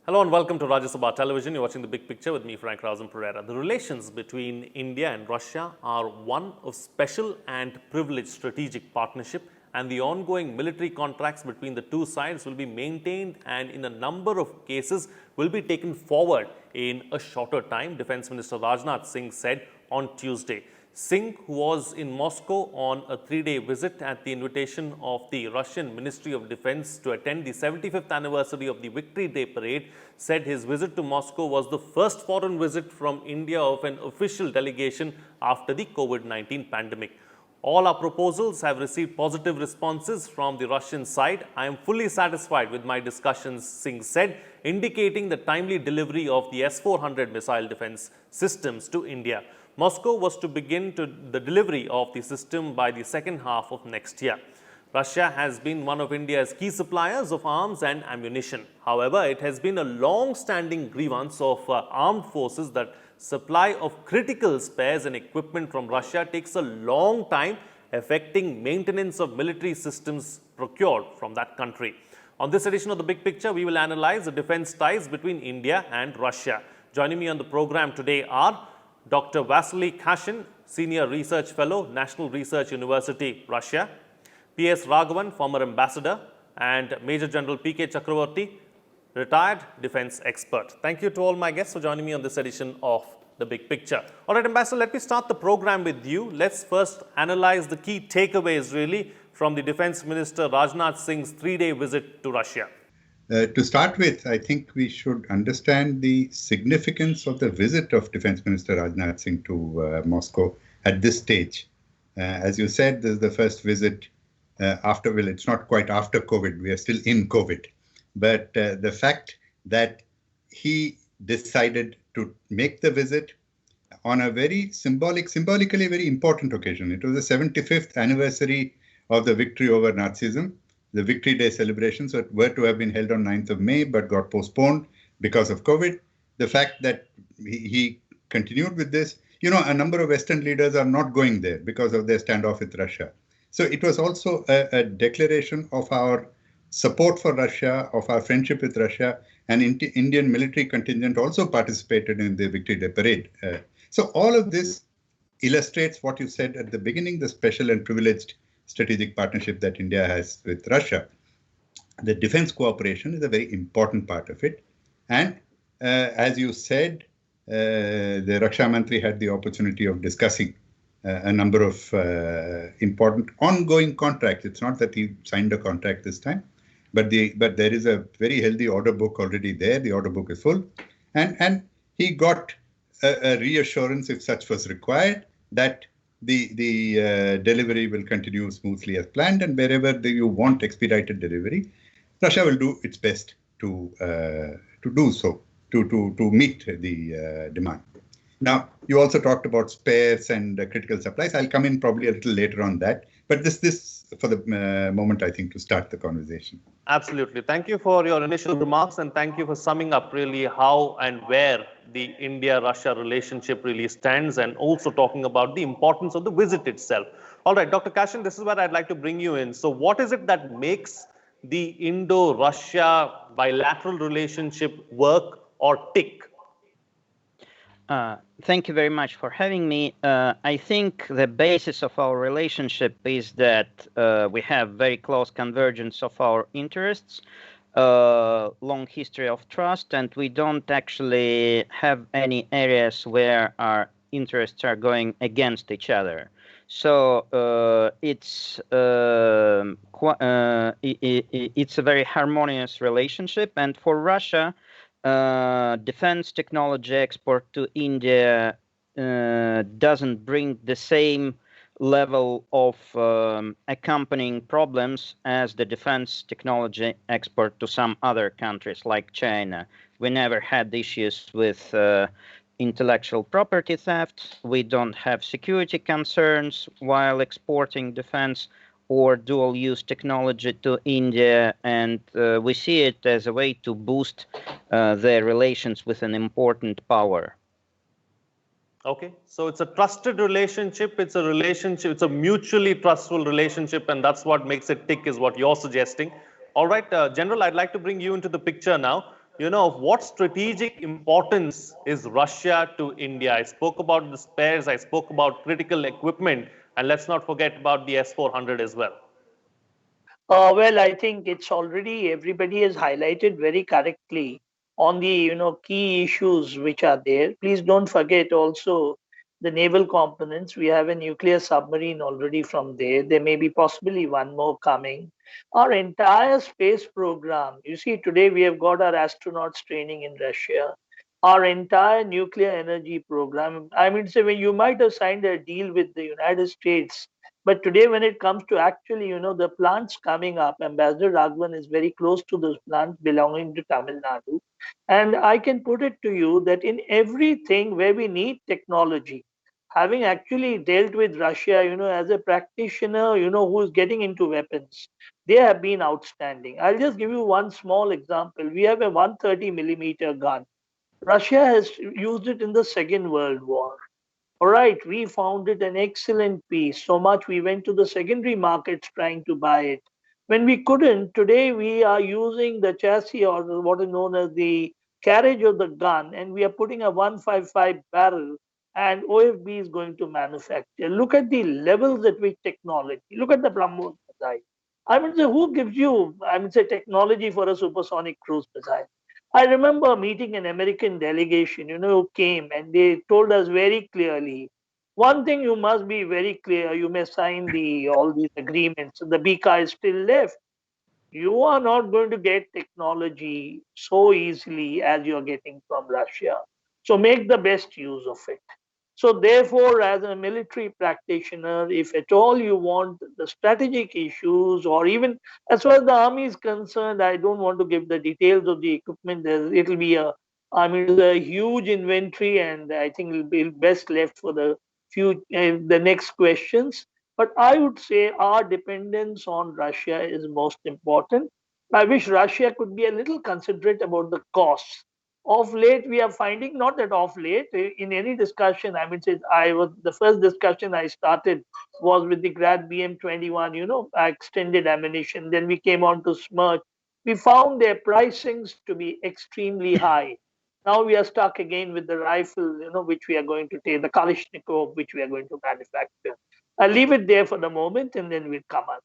Hello and welcome to Rajya Sabha Television. You're watching The Big Picture with me, Frank Rausan Pereira. The relations between India and Russia are one of special and privileged strategic partnership, and the ongoing military contracts between the two sides will be maintained and in a number of cases will be taken forward in a shorter time, Defence Minister Rajnath Singh said on Tuesday. Singh, who was in Moscow on a 3-day visit at the invitation of the Russian Ministry of Defense to attend the 75th anniversary of the Victory Day parade, said his visit to Moscow was the first foreign visit from India of an official delegation after the COVID-19 pandemic. All our proposals have received positive responses from the Russian side. I am fully satisfied with my discussions, Singh said, indicating the timely delivery of the S-400 missile defense systems to India. Moscow was to begin the delivery of the system by the second half of next year. Russia has been one of India's key suppliers of arms and ammunition. However, it has been a long-standing grievance of armed forces that supply of critical spares and equipment from Russia takes a long time, affecting maintenance of military systems procured from that country. On this edition of The Big Picture, we will analyze the defense ties between India and Russia. Joining me on the program today are Dr. Vasily Kashin, Senior Research Fellow, National Research University, Russia; P.S. Raghavan, former ambassador; and Major General P.K. Chakravorty, retired defense expert. Thank you to all my guests for joining me on this edition of The Big Picture. All right, Ambassador, let me start the program with you. Let's first analyze the key takeaways, really, from the Defense Minister Rajnath Singh's 3-day visit to Russia. To start with, I think we should understand the significance of the visit of Defense Minister Rajnath Singh to Moscow at this stage. As you said, this is the first visit it's not quite after COVID. We are still in COVID. But the fact that he decided to make the visit on a very symbolically very important occasion. It was the 75th anniversary of the victory over Nazism. The Victory Day celebrations were to have been held on 9th of May, but got postponed because of COVID. The fact that he continued with this, a number of Western leaders are not going there because of their standoff with Russia. So it was also a declaration of our support for Russia, of our friendship with Russia, and Indian military contingent also participated in the Victory Day parade. So all of this illustrates what you said at the beginning, the special and privileged strategic partnership that India has with Russia. The defense cooperation is a very important part of it. And as you said, the Raksha Mantri had the opportunity of discussing a number of important ongoing contracts. It's not that he signed a contract this time, but there is a very healthy order book already there. The order book is full. And he got a reassurance, if such was required, that the delivery will continue smoothly as planned, and wherever you want expedited delivery, Russia will do its best to do so, to meet the demand. Now, you also talked about spares and critical supplies. I'll come in probably a little later on that, but this for the moment, I think, to start the conversation. Absolutely. Thank you for your initial remarks, and thank you for summing up really how and where the India-Russia relationship really stands, and also talking about the importance of the visit itself. All right, Dr. Kashin, this is where I'd like to bring you in. So what is it that makes the Indo-Russia bilateral relationship work or tick? Thank you very much for having me. I think the basis of our relationship is that we have very close convergence of our interests, long history of trust, and we don't actually have any areas where our interests are going against each other. So it's a very harmonious relationship, and for Russia, defense technology export to India doesn't bring the same level of accompanying problems as the defense technology export to some other countries like China. We never had issues with intellectual property theft. We don't have security concerns while exporting defense or dual-use technology to India, and we see it as a way to boost their relations with an important power. Okay, so it's a trusted relationship, it's a mutually trustful relationship, and that's what makes it tick, is what you're suggesting. All right, General, I'd like to bring you into the picture now. of what strategic importance is Russia to India? I spoke about the spares, I spoke about critical equipment, and let's not forget about the S-400 as well. Well, I think it's already everybody has highlighted very correctly on the key issues which are there. Please don't forget also the naval components. We have a nuclear submarine already from there. There may be possibly one more coming. Our entire space program. You see, today we have got our astronauts training in Russia. Our entire nuclear energy program. I mean, say when you might have signed a deal with the United States, but today, when it comes to actually, the plants coming up, Ambassador Raghavan is very close to those plants belonging to Tamil Nadu. And I can put it to you that in everything where we need technology, having actually dealt with Russia, as a practitioner, who is getting into weapons, they have been outstanding. I'll just give you one small example. We have a 130 millimeter gun. Russia has used it in the Second World War. All right, we found it an excellent piece. So much we went to the secondary markets trying to buy it. When we couldn't, today we are using the chassis or what is known as the carriage of the gun, and we are putting a 155 barrel, and OFB is going to manufacture. Look at the levels at which technology. Look at the BrahMos missile. I mean, so who gives you, say, technology for a supersonic cruise missile? I remember meeting an American delegation, who came and they told us very clearly, one thing you must be very clear, you may sign all these agreements, the BK is still left. You are not going to get technology so easily as you're getting from Russia. So make the best use of it. So therefore, as a military practitioner, if at all you want the strategic issues, or even as far as the army is concerned, I don't want to give the details of the equipment. It'll be it's a huge inventory, and I think it'll be best left for the next questions. But I would say our dependence on Russia is most important. I wish Russia could be a little considerate about the costs. Of late, we are finding, not that of late, in any discussion, the first discussion I started was with the Grad BM21, extended ammunition. Then we came on to Smirch. We found their pricings to be extremely high. Now we are stuck again with the rifle, which we are going to take, the Kalashnikov, which we are going to manufacture. I'll leave it there for the moment, and then we'll come on.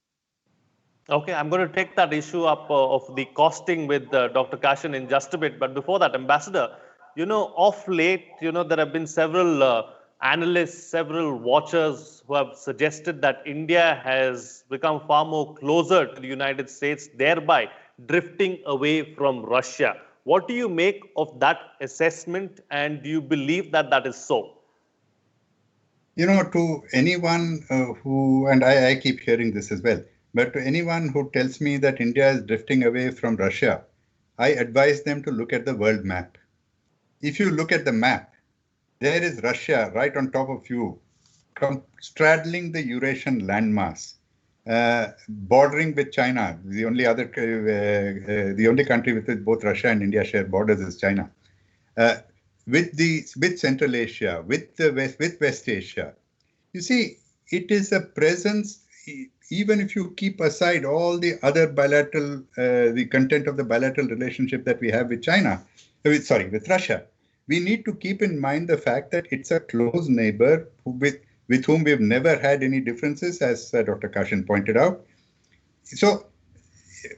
Okay, I'm going to take that issue up of the costing with Dr. Kashin in just a bit. But before that, Ambassador, of late, there have been several analysts, several watchers who have suggested that India has become far more closer to the United States, thereby drifting away from Russia. What do you make of that assessment, and do you believe that that is so? To anyone who, and I keep hearing this as well, but to anyone who tells me that India is drifting away from Russia, I advise them to look at the world map. If you look at the map, there is Russia right on top of you, straddling the Eurasian landmass, bordering with China. The only country with which both Russia and India share borders is China. With Central Asia, with West Asia. You see, it is a presence. Even if you keep aside all the other bilateral, the content of the bilateral relationship that we have with with Russia, we need to keep in mind the fact that it's a close neighbor with whom we've never had any differences, as Dr. Kashin pointed out. So,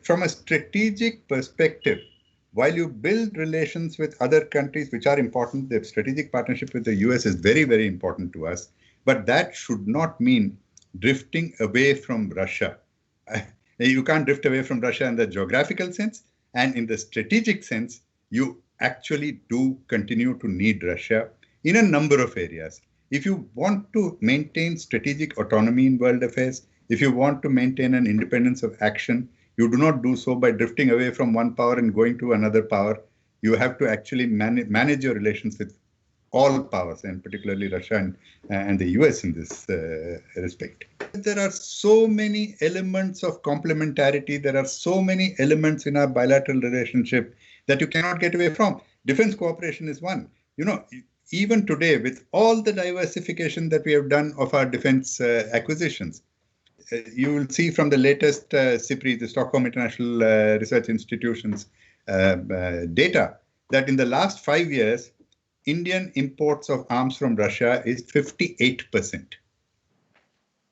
from a strategic perspective, while you build relations with other countries which are important, the strategic partnership with the US is very, very important to us, but that should not mean drifting away from Russia. You can't drift away from Russia in the geographical sense, and in the strategic sense, you actually do continue to need Russia in a number of areas. If you want to maintain strategic autonomy in world affairs, if you want to maintain an independence of action, you do not do so by drifting away from one power and going to another power. You have to actually manage your relations with all powers, and particularly Russia and the US in this respect. There are so many elements of complementarity. There are so many elements in our bilateral relationship that you cannot get away from. Defense cooperation is one. Even today, with all the diversification that we have done of our defense acquisitions, you will see from the latest SIPRI, the Stockholm International Research Institution's data, that in the last 5 years, Indian imports of arms from Russia is 58%,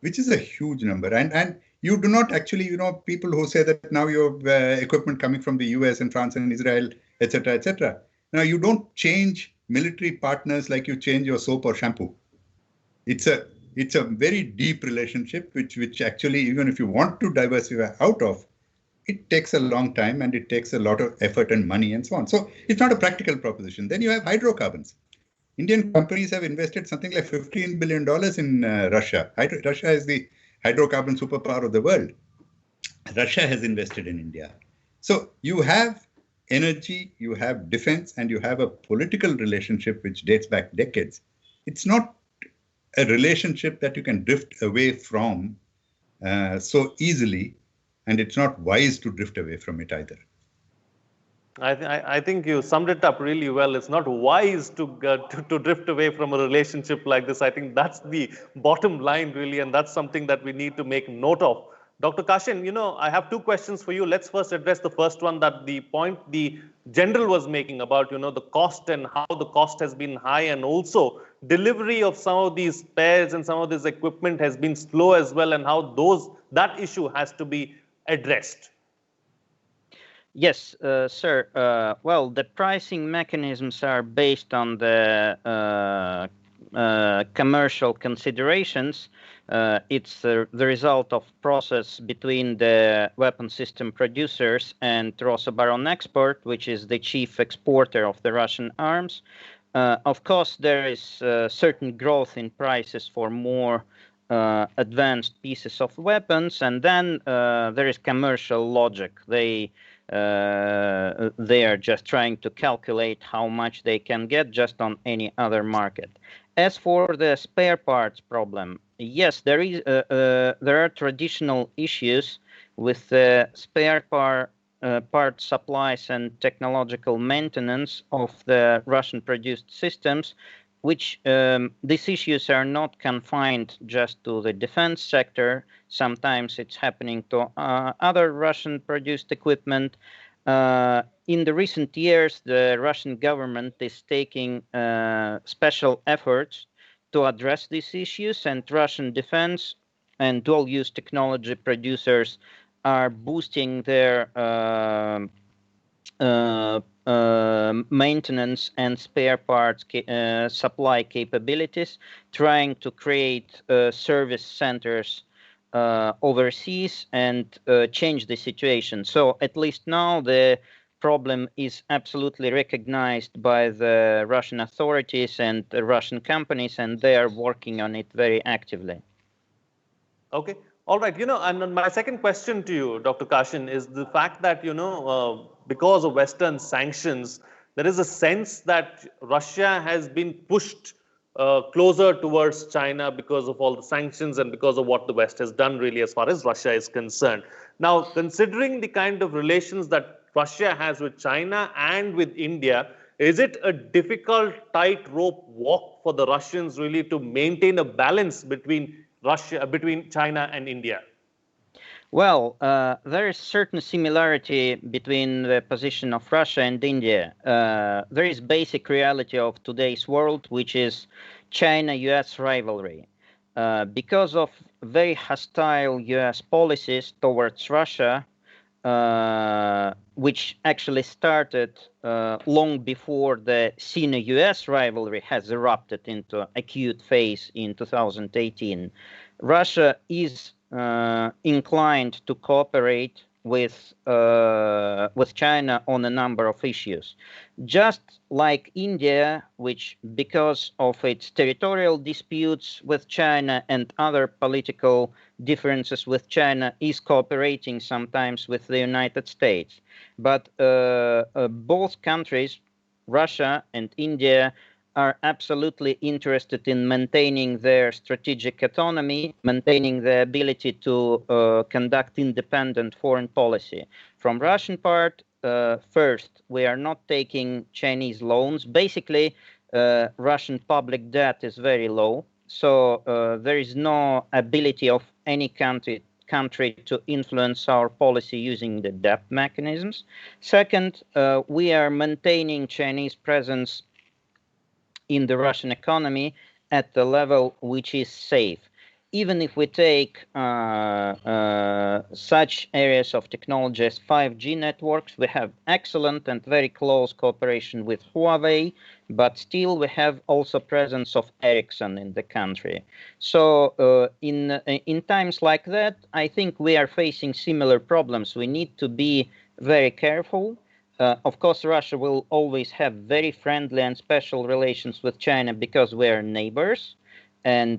which is a huge number. And you do not actually, people who say that now you have equipment coming from the US and France and Israel, etc., etc. Now, you don't change military partners like you change your soap or shampoo. It's a very deep relationship, which actually, even if you want to diversify out of, it takes a long time and it takes a lot of effort and money and so on. So it's not a practical proposition. Then you have hydrocarbons. Indian companies have invested something like $15 billion in Russia. Russia is the hydrocarbon superpower of the world. Russia has invested in India. So you have energy, you have defense, and you have a political relationship which dates back decades. It's not a relationship that you can drift away from so easily, and it's not wise to drift away from it either. I think you summed it up really well. It's not wise to drift away from a relationship like this. I think that's the bottom line, really, and that's something that we need to make note of. Dr. Kashin, I have two questions for you. Let's first address the first one, that the point the general was making about, the cost and how the cost has been high, and also delivery of some of these spares and some of this equipment has been slow as well, and how that issue has to be addressed. Yes, sir. Well, the pricing mechanisms are based on the commercial considerations. It's the result of process between the weapon system producers and Rosabaronexport, which is the chief exporter of the Russian arms. Of course, there is certain growth in prices for more advanced pieces of weapons, and then there is commercial logic. They are just trying to calculate how much they can get just on any other market. As for the spare parts problem, yes, there are traditional issues with the spare part supplies and technological maintenance of the Russian-produced systems, which these issues are not confined just to the defense sector. Sometimes it's happening to other Russian-produced equipment. In the recent years, the Russian government is taking special efforts to address these issues, and Russian defense and dual-use technology producers are boosting their maintenance and spare parts supply capabilities, trying to create service centers overseas and change the situation. So at least now the problem is absolutely recognized by the Russian authorities and the Russian companies, and they are working on it very actively. Okay. All right. And my second question to you, Dr. Kashin, is the fact that, because of Western sanctions, there is a sense that Russia has been pushed closer towards China because of all the sanctions and because of what the West has done, really, as far as Russia is concerned. Now, considering the kind of relations that Russia has with China and with India, is it a difficult tightrope walk for the Russians, really, to maintain a balance between China and India? Well, there is certain similarity between the position of Russia and India. There is basic reality of today's world, which is China-US rivalry. Because of very hostile US policies towards Russia, which actually started long before the Sino-US rivalry has erupted into acute phase in 2018, Russia is inclined to cooperate with China on a number of issues. Just like India, which because of its territorial disputes with China and other political differences with China, is cooperating sometimes with the United States. But both countries, Russia and India, are absolutely interested in maintaining their strategic autonomy, maintaining the ability to conduct independent foreign policy. From Russian part, first, we are not taking Chinese loans. Basically, Russian public debt is very low. So there is no ability of any country to influence our policy using the debt mechanisms. Second, we are maintaining Chinese presence in the Russian economy at the level which is safe. Even if we take such areas of technology as 5G networks, we have excellent and very close cooperation with Huawei, but still we have also presence of Ericsson in the country. So in times like that, I think we are facing similar problems. We need to be very careful. Of course, Russia will always have very friendly and special relations with China because we are neighbors, and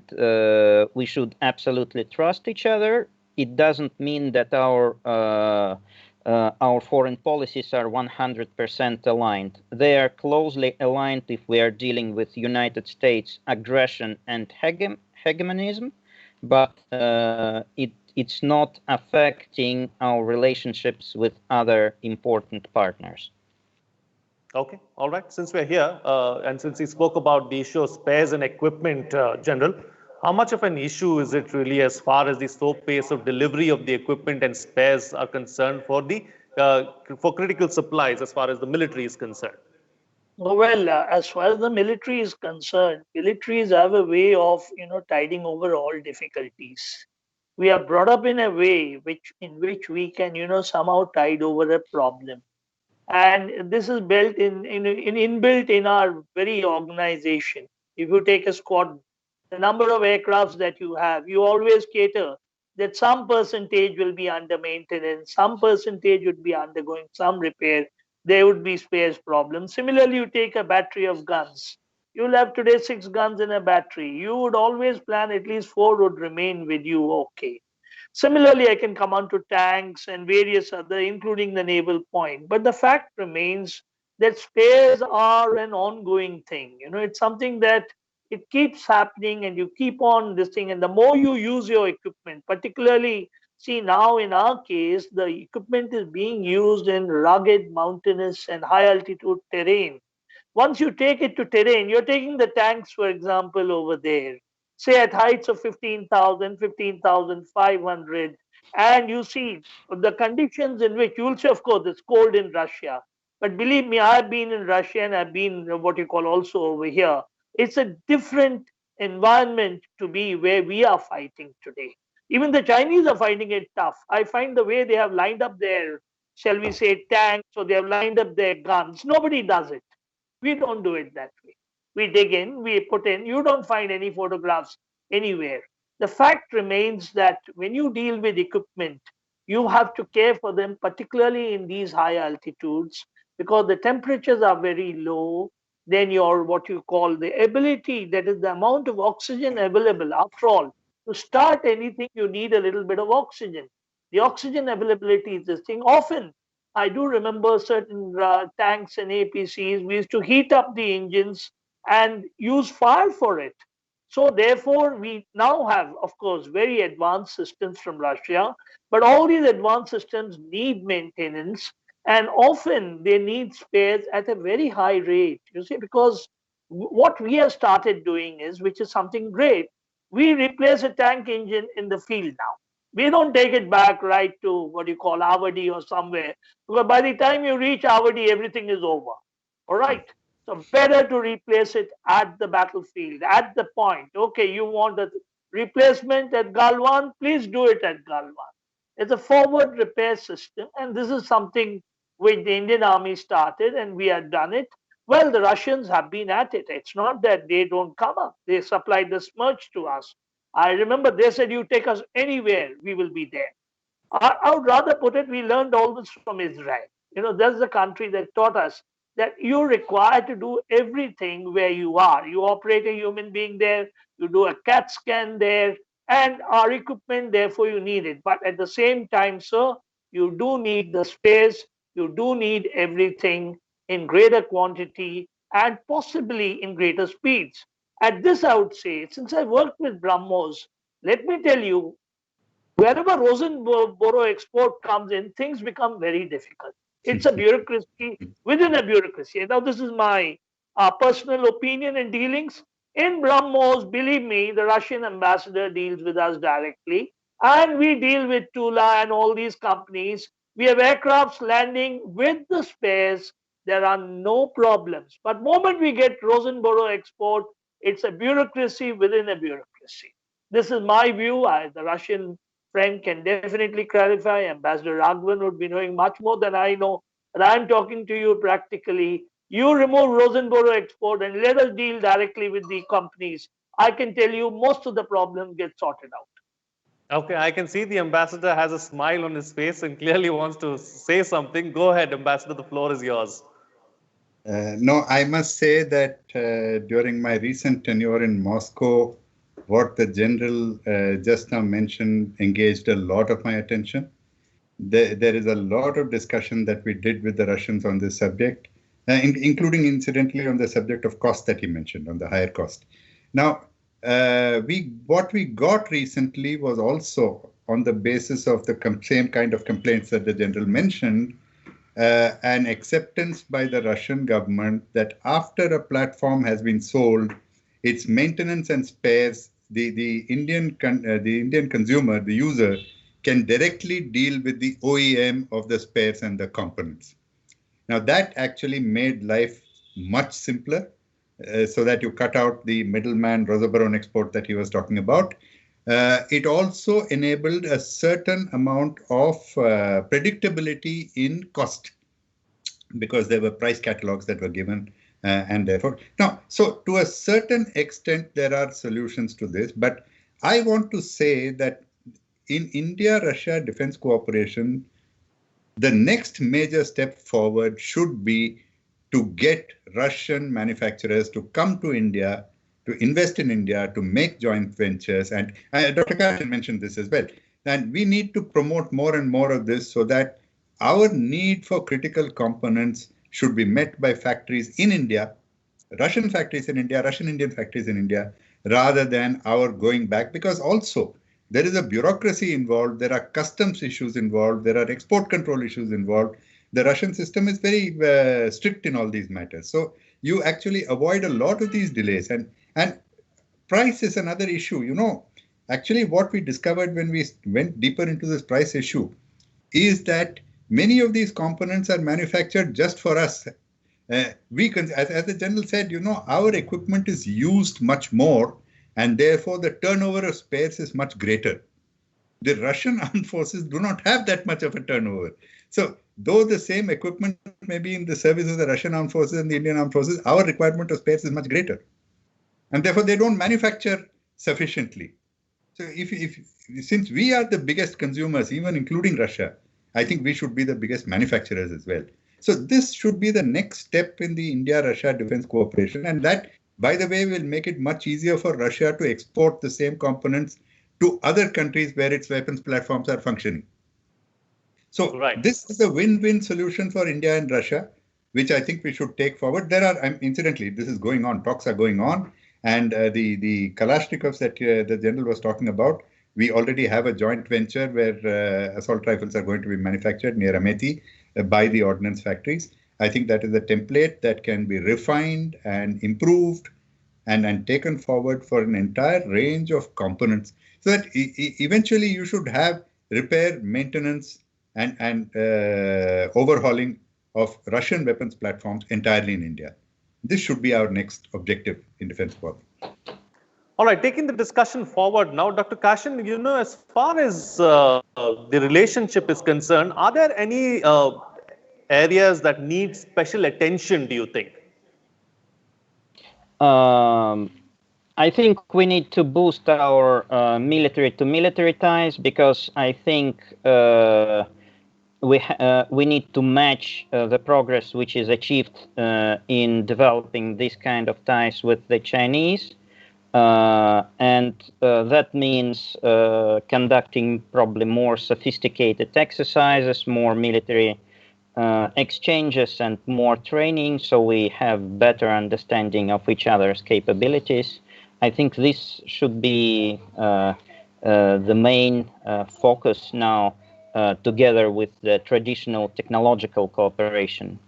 we should absolutely trust each other. It doesn't mean that our foreign policies are 100% aligned. They are closely aligned if we are dealing with United States aggression and hegemonism, but it's not affecting our relationships with other important partners. Okay, all right. Since we're here, and since we spoke about the issue of spares and equipment, General, how much of an issue is it really as far as the slow pace of delivery of the equipment and spares are concerned for the for critical supplies as far as the military is concerned? Well, as far as the military is concerned, militaries have a way of, tiding over all difficulties. We are brought up in a way in which we can, somehow tide over a problem. And this is built inbuilt in our very organization. If you take a squad, the number of aircrafts that you have, you always cater that some percentage will be under maintenance, some percentage would be undergoing some repair, there would be spares problems. Similarly, you take a battery of guns, you'll have today 6 guns in a battery, you would always plan at least 4 would remain with you. Okay. Similarly, I can come on to tanks and various other, including the naval point. But the fact remains that spares are an ongoing thing. It's something that it keeps happening and you keep on this thing. And the more you use your equipment, particularly, see now in our case, the equipment is being used in rugged, mountainous, and high altitude terrain. Once you take it to terrain, you're taking the tanks, for example, over there, say at heights of 15,000, 15,500, and you see the conditions in which you'll say, of course, it's cold in Russia. But believe me, I've been in Russia and I've been what you call also over here. It's a different environment to be where we are fighting today. Even the Chinese are finding it tough. I find the way they have lined up their, shall we say, tanks, or they have lined up their guns. Nobody does it. We don't do it that way. We dig in, we put in. You don't find any photographs anywhere. The fact remains that when you deal with equipment, you have to care for them, particularly in these high altitudes, because the temperatures are very low. Then your what you call the ability, that is the amount of oxygen available. After all, to start anything, you need a little bit of oxygen. The oxygen availability is this thing. Often I do remember certain tanks and APCs, we used to heat up the engines and use fire for it. So, therefore, we now have, of course, very advanced systems from Russia, but all these advanced systems need maintenance and often they need spares at a very high rate. You see, because what we have started doing is, which is something great, we replace a tank engine in the field now. We don't take it back right to what you call Avadi or somewhere, because by the time you reach Avadi, everything is over. All right. So better to replace it at the battlefield, at the point. Okay, you want a replacement at Galwan, please do it at Galwan. It's a forward repair system, and this is something which the Indian Army started, and we had done it. Well, the Russians have been at it. It's not that they don't come up. They supplied the smirch to us. I remember they said, you take us anywhere, we will be there. I would rather put it, we learned all this from Israel. That's the country that taught us that you're required to do everything where you are. You operate a human being there, you do a CAT scan there, and our equipment, therefore, you need it. But at the same time, sir, you do need the space, you do need everything in greater quantity and possibly in greater speeds. At this, I would say, since I worked with BrahMos, let me tell you, wherever Rosenboro export comes in, things become very difficult. It's a bureaucracy within a bureaucracy. Now, this is my personal opinion and dealings. In BrahMos, believe me, the Russian ambassador deals with us directly, and we deal with Tula and all these companies. We have aircrafts landing with the spares. There are no problems. But moment we get Rosenboro export, it's a bureaucracy within a bureaucracy. This is my view. The Russian friend can definitely clarify. Ambassador Raghavan would be knowing much more than I know. But I'm talking to you practically. You remove Rosenboro export and let us deal directly with the companies. I can tell you most of the problem gets sorted out. Okay, I can see the ambassador has a smile on his face and clearly wants to say something. Go ahead, ambassador, the floor is yours. No, I must say that during my recent tenure in Moscow, what the general just now mentioned engaged a lot of my attention. There is a lot of discussion that we did with the Russians on this subject, including incidentally on the subject of cost that he mentioned, on the higher cost. Now, what we got recently was also on the basis of the same kind of complaints that the general mentioned, an acceptance by the Russian government that after a platform has been sold, its maintenance and spares, the Indian consumer, the user, can directly deal with the OEM of the spares and the components. Now that actually made life much simpler, so that you cut out the middleman Rosenboro export that he was talking about. It also enabled a certain amount of predictability in cost, because there were price catalogs that were given, and therefore now, so to a certain extent there are solutions to this, but I want to say that in India-Russia defense cooperation, the next major step forward should be to get Russian manufacturers to come to India, to invest in India, to make joint ventures. And Dr. Kashin mentioned this as well. And we need to promote more and more of this so that our need for critical components should be met by factories in India, Russian factories in India, Russian Indian factories in India, rather than our going back. Because also, there is a bureaucracy involved, there are customs issues involved, there are export control issues involved. The Russian system is very strict in all these matters. So you actually avoid a lot of these delays. And price is another issue. You know, actually what we discovered when we went deeper into this price issue is that many of these components are manufactured just for us. As the general said, you know, our equipment is used much more, and therefore the turnover of spares is much greater. The Russian armed forces do not have that much of a turnover. So though the same equipment may be in the service of the Russian armed forces and the Indian armed forces, our requirement of spares is much greater. And therefore they don't manufacture sufficiently. So since we are the biggest consumers, even including Russia, I think we should be the biggest manufacturers as well. So this should be the next step in the India-Russia defense cooperation. And that, by the way, will make it much easier for Russia to export the same components to other countries where its weapons platforms are functioning. So This is a win-win solution for India and Russia, which I think we should take forward. There are, incidentally, this is going on, talks are going on. And the Kalashnikovs that the general was talking about, we already have a joint venture where assault rifles are going to be manufactured near Amethi by the ordnance factories. I think that is a template that can be refined and improved and taken forward for an entire range of components, so that eventually you should have repair, maintenance, and overhauling of Russian weapons platforms entirely in India. This should be our next objective in defense policy. All right, taking the discussion forward now, Dr. Kashin, you know, as far as the relationship is concerned, are there any areas that need special attention, do you think? I think we need to boost our military-to-military ties, because I think we need to match the progress which is achieved in developing this kind of ties with the Chinese. And that means conducting probably more sophisticated exercises, more military exchanges, and more training, so we have better understanding of each other's capabilities. I think this should be the main focus now, together with the traditional technological cooperation.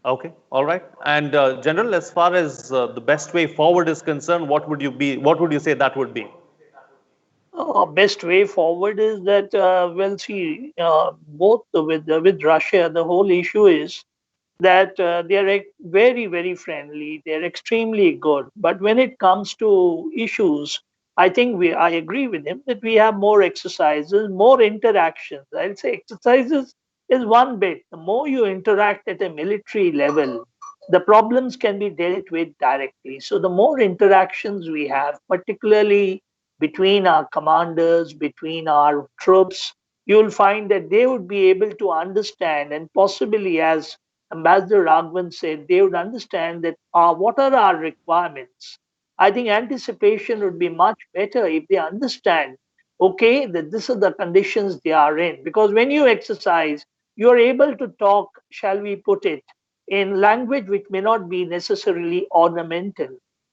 Okay, all right. And General, as far as the best way forward is concerned, what would you be? What would you say that would be? Best way forward is that, well, see, both with Russia, the whole issue is that they are very, very friendly. They're extremely good. But when it comes to issues, I think I agree with him that we have more exercises, more interactions. I'll say exercises is one bit. The more you interact at a military level, the problems can be dealt with directly. So the more interactions we have, particularly between our commanders, between our troops, you'll find that they would be able to understand and possibly, as Ambassador Raghavan said, they would understand that what are our requirements. I think anticipation would be much better if they understand, okay, that this is the conditions they are in. Because when you exercise, you're able to talk, shall we put it, in language which may not be necessarily ornamental.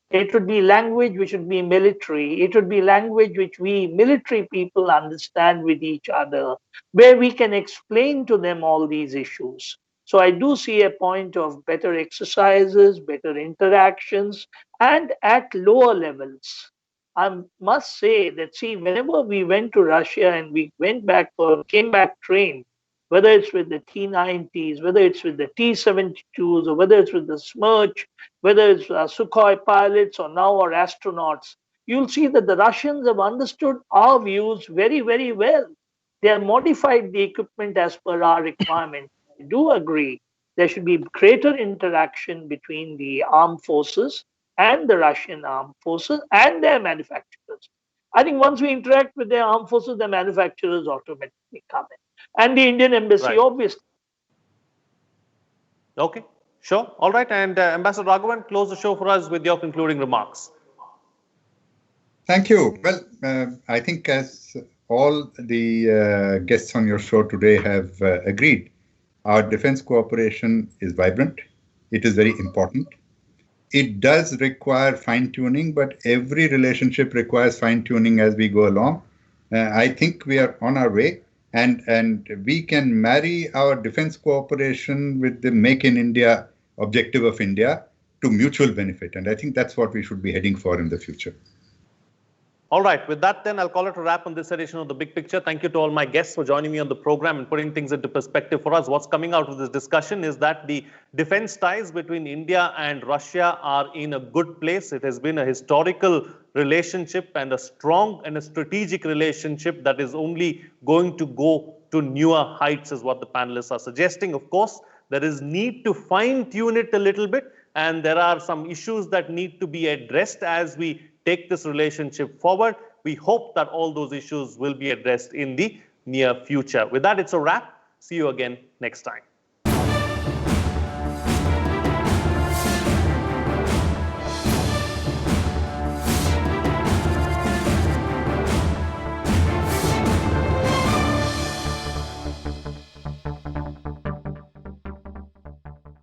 It would be language which would be military. It would be language which we military people understand with each other, where we can explain to them all these issues. So I do see a point of better exercises, better interactions, and at lower levels. I must say that, see, whenever we went to Russia and we went back or came back trained, whether it's with the T-90s, whether it's with the T-72s, or whether it's with the Smerch, whether it's Sukhoi pilots or now our astronauts, you'll see that the Russians have understood our views very, very well. They have modified the equipment as per our requirement. I do agree there should be greater interaction between the armed forces and the Russian armed forces and their manufacturers. I think once we interact with their armed forces, the manufacturers automatically come in. And the Indian embassy, Right. obviously. Okay, sure. All right. And Ambassador Raghavan, close the show for us with your concluding remarks. Thank you. Well, I think as all the guests on your show today have agreed, our defense cooperation is vibrant. It is very important. It does require fine-tuning, but every relationship requires fine-tuning as we go along. I think we are on our way, and we can marry our defense cooperation with the Make in India objective of India to mutual benefit. And I think that's what we should be heading for in the future. All right. With that, then, I'll call it a wrap on this edition of The Big Picture. Thank you to all my guests for joining me on the program and putting things into perspective for us. What's coming out of this discussion is that the defense ties between India and Russia are in a good place. It has been a historical relationship and a strong and a strategic relationship that is only going to go to newer heights, is what the panelists are suggesting. Of course, there is need to fine-tune it a little bit, and there are some issues that need to be addressed as we take this relationship forward. We hope that all those issues will be addressed in the near future. With that, it's a wrap. See you again next time.